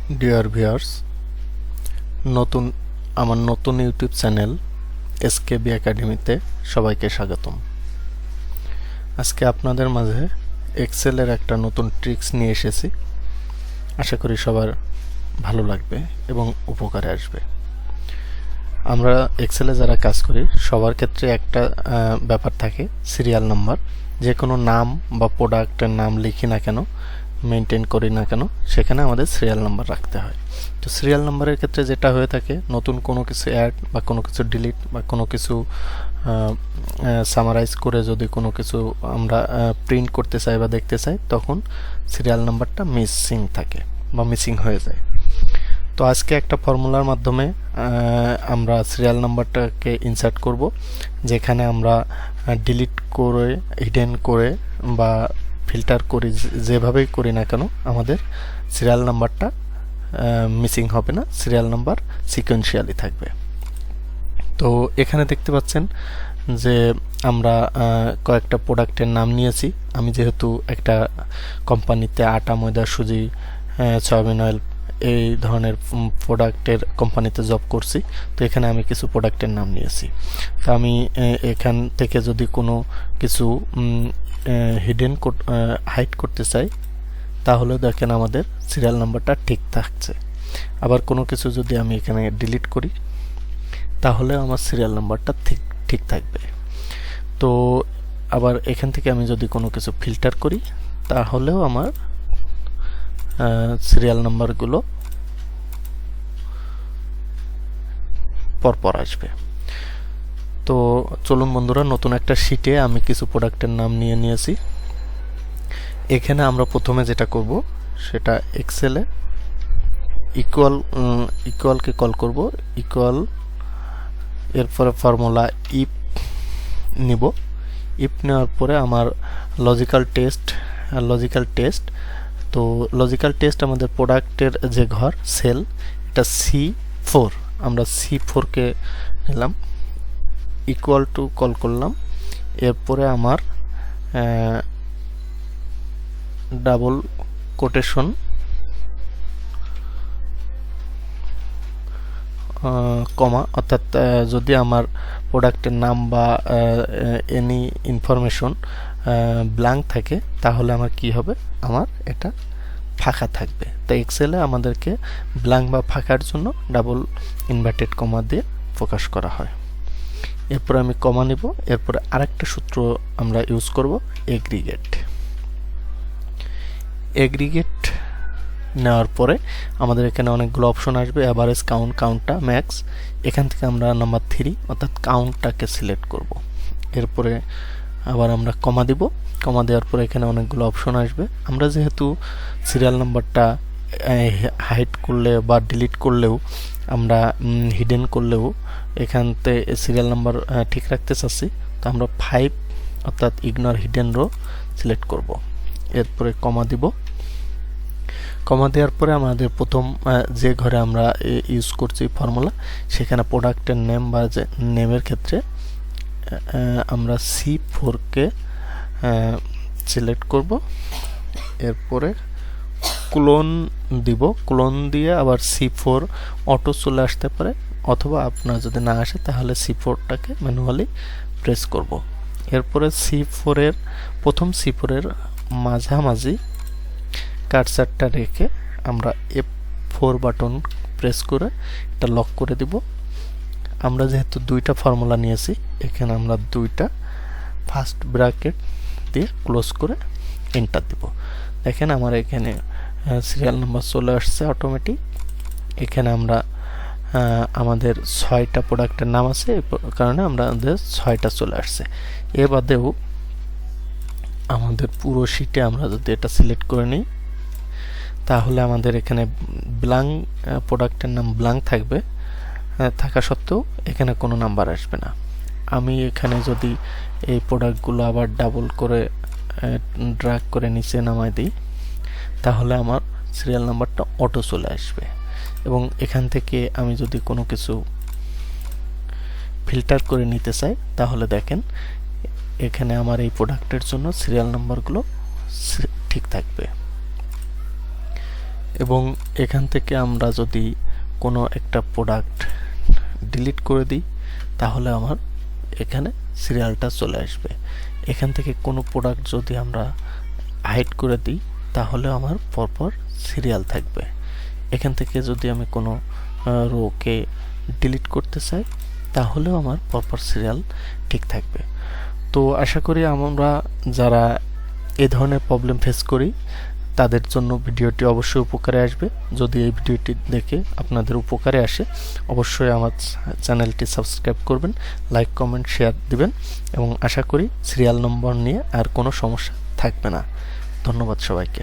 Dear viewers, নতুন আমার নতুন ইউটিউব চ্যানেল এসকেবি একাডেমিতে সবাইকে স্বাগতম। আজকে আপনাদের মাঝে এক্সেলের একটা নতুন ট্রিক্স নিয়ে এসেছি। আশা করি সবার ভালো লাগবে এবং উপকারে আসবে। আমরা এক্সেলে যারা কাজ করি সবার ক্ষেত্রে একটা ব্যাপার থাকে, সিরিয়াল নাম্বার। যে কোনো নাম বা প্রোডাক্টের নাম লিখি না কেন, মেনটেন করি না কেন, সেখানে আমাদের সিরিয়াল নাম্বার রাখতে হয়। তো সিরিয়াল নাম্বারের ক্ষেত্রে যেটা হয়ে থাকে, নতুন কোনো কিছু অ্যাড বা কোনো কিছু ডিলিট বা কোনো কিছু সামারাইজ করে যদি কোনো কিছু আমরা প্রিন্ট করতে চাই বা দেখতে চাই, তখন সিরিয়াল নাম্বারটা মিসিং থাকে বা মিসিং হয়ে যায়। তো আজকে একটা ফর্মুলার মাধ্যমে আমরা সিরিয়াল নাম্বারটাকে ইনসার্ট করব, যেখানে আমরা ডিলিট করে, হিডেন করে বা ফিল্টার করি, যেভাবেই করি না কেন আমাদের সিরিয়াল নাম্বারটা মিসিং হবে না, সিরিয়াল নাম্বার সিকোয়েন্সিয়ালি থাকবে। তো এখানে দেখতে পাচ্ছেন যে আমরা কয়েকটা প্রোডাক্টের নাম নিয়েছি। আমি যেহেতু একটা কোম্পানিতে আটা, ময়দা, সুজি, সয়াবিন অয়েল এই ধরনের প্রোডাক্টের কোম্পানিতে জব করছি, তো এখানে আমি কিছু প্রোডাক্টের নাম নিয়েছি। তো আমি এখান থেকে যদি কোনো কিছু হিডেন হাইড করতে চাই, তাহলে দেখেন আমাদের সিরিয়াল নাম্বারটা ঠিক থাকছে। আবার কোনো কিছু যদি আমি এখানে ডিলিট করি, তাহলে আমার সিরিয়াল নাম্বারটা ঠিক থাকবে। তো আবার এখান থেকে আমি যদি কোনো কিছু ফিল্টার করি, তাহলেও আমার সিরিয়াল নাম্বারগুলো পরপর আসবে। তো চলুন বন্ধুরা, নতুন একটা শিটে আমি কিছু প্রোডাক্টের নাম নিয়েছি। এখানে আমরা প্রথমে যেটা করব, সেটা এক্সেলে ইকুয়ালকে কল করব, ইকুয়াল, এরপরে ফর্মুলা ইফ নিব। ইফ নেওয়ার পরে আমার লজিক্যাল টেস্ট। তো লজিক্যাল টেস্ট আমাদের প্রোডাক্টের যে ঘর, সেল, এটা C4, আমরা C4কে নিলাম, ইকুয়াল টু কল করলাম। এরপরে আমার ডাবল কোটেশন কমা, অর্থাৎ যদি আমার প্রোডাক্টের নাম বা এনি ইনফরমেশন ব্ল্যাঙ্ক থাকে, তাহলে আমার কি হবে, আমার এটা ফাঁকা থাকবে। তাই এক্সেলে আমাদেরকে ব্ল্যাঙ্ক বা ফাঁকার জন্য ডাবল ইনভার্টেড কমা দিয়ে প্রকাশ করা হয়। এরপর আমি কমা নিব। এরপরে আরেকটা সূত্র আমরা ইউজ করব, এগ্রিগেট নেওয়ার পরে আমাদের এখানে অনেকগুলো অপশন আসবে, অ্যাভারেজ, কাউন্টটা ম্যাক্স। এখান থেকে আমরা নাম্বার 3 অর্থাৎ কাউন্টটাকে সিলেক্ট করব। এরপরে আবার আমরা কমা দিব। কমা দেওয়ার পরে এখানে অনেকগুলো অপশন আসবে। আমরা যেহেতু সিরিয়াল নাম্বারটা হাইড করলে বা ডিলিট করলেও, আমরা হিডেন করলেও এখান থেকে সিরিয়াল নাম্বার ঠিক রাখতে চাচ্ছি, তো আমরা 5 অর্থাৎ ইগনোর হিডেন রো সিলেক্ট করব। এরপরে কমা দিব। কমা দেওয়ার পরে আমাদের প্রথম যে ঘরে আমরা ইউজ করছি ফর্মুলা, সেখানে প্রোডাক্টের নেম বা যে নেমের ক্ষেত্রে আমরা C4কে সিলেক্ট করব। এরপরে ক্লোন দিব। ক্লোন দিয়ে আবার C4 অটো চলে আসতে পারে, অথবা আপনার যদি না আসে তাহলে C4টাকে ম্যানুয়ালি প্রেস করব। এরপরে প্রথম C4 এর মাঝামাঝি কার্সারটা রেখে আমরা F4 বাটন প্রেস করে এটা লক করে দিব। আমরা যেহেতু দুইটা ফর্মুলা নিয়েছি, এখানে আমরা দুইটা ফার্স্ট ব্র্যাকেট দিয়ে ক্লোজ করে এন্টার দিব। দেখেন আমার এখানে সিরিয়াল নাম্বার চলে আসছে অটোমেটিক। এখানে আমরা আমাদের 6টা প্রোডাক্টের নাম আছে, এই কারণে আমাদের 6টা চলে আসছে। এ বাদেও আমাদের পুরো শিটে আমরা যদি এটা সিলেক্ট করে নিই, তাহলে আমাদের এখানে ব্ল্যাঙ্ক, প্রোডাক্টের নাম ব্ল্যাঙ্ক থাকবে, থাকা সত্ত্বেও এখানে কোনো নাম্বার আসবে না। আমি এখানে যদি এই প্রোডাক্টগুলো আবার ডাবল করে ড্র্যাগ করে নিচে নামাই দিই, তাহলে আমার সিরিয়াল নাম্বারটা অটো চলে আসবে। এবং এখান থেকে আমি যদি কোনো কিছু ফিল্টার করে নিতে চাই, তাহলে দেখেন এখানে আমার এই প্রোডাক্টের জন্য সিরিয়াল নাম্বারগুলো ঠিক থাকবে। এবং এখান থেকে আমরা যদি কোনো একটা প্রোডাক্ট ডিলিট করে দিই তাহলে আমার এখানে সিরিয়ালটা চলে আসবে। এখান থেকে কোনো প্রোডাক্ট যদি আমরা হাইড করে দিই তাহলে আমার পরপর সিরিয়াল থাকবে। এখান থেকে যদি আমি কোনো রোকে ডিলিট করতে চাই তাহলেও আমার পরপর সিরিয়াল ঠিক থাকবে। তো আশা করি আমরা যারা এই ধরনের প্রবলেম ফেস করি তাদের জন্য ভিডিওটি অবশ্যই উপকারে আসবে। যদি এই ভিডিওটি দেখে আপনাদের উপকারে আসে অবশ্যই আমার চ্যানেলটি সাবস্ক্রাইব করবেন, লাইক কমেন্ট শেয়ার দিবেন এবং আশা করি সিরিয়াল নম্বর নিয়ে আর কোনো সমস্যা থাকবে না। ধন্যবাদ সবাইকে।